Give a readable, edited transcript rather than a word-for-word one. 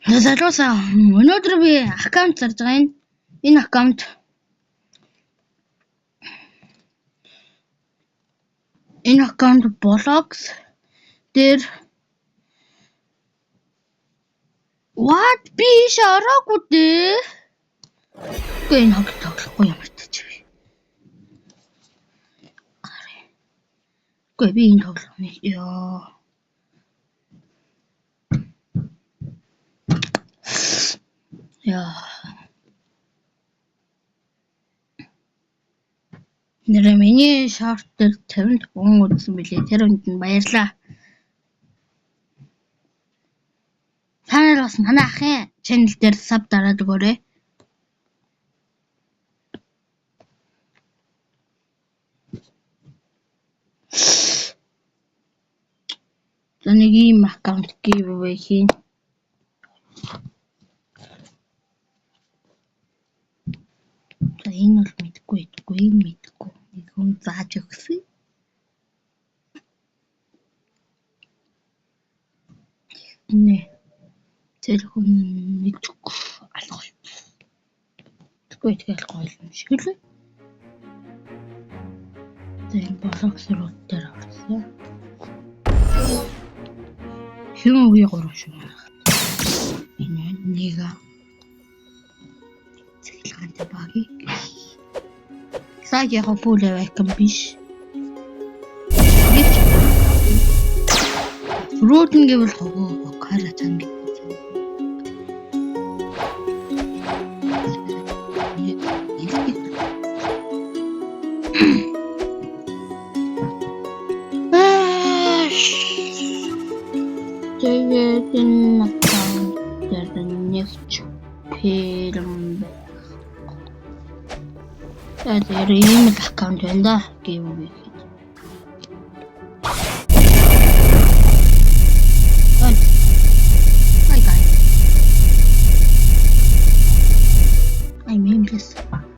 залуусаа өнөөдөр би аккаунт зарж байгаа. Энэ аккаунт Blox дээр what би шараагүй дээ. Гүй энэ хог тоглохгүй ямар ч вэ. Гүй би энэ тоглоно. Ёо. Яа. Нэр миний шорт дээр 50 хүн үзсэн билээ. Тэр хүнд нь баярлаа. Та нар бас манай ахын channel дээр sub дараад өгөөрэй. За нэг ийм аккаунт giveaway хийн. За энэ бол мэдгүй. Нэг хүн зааж өгсөн. Нэ. Телефон мэдгүй алгал. Тэгвэл алгал юм шиг лээ. Тэгээд Blox руу дээр орсон. Хин үгүй 3 шүү. Энэ нэг цэглэнтэй багий. Сая яг фул авах биш. Руудын гэвэл хогоо хараа цанг. Тэгээд энэ аккаунт дээр нэгч фильм. Тэгээд ийм аккаунт байна да. Giveaway.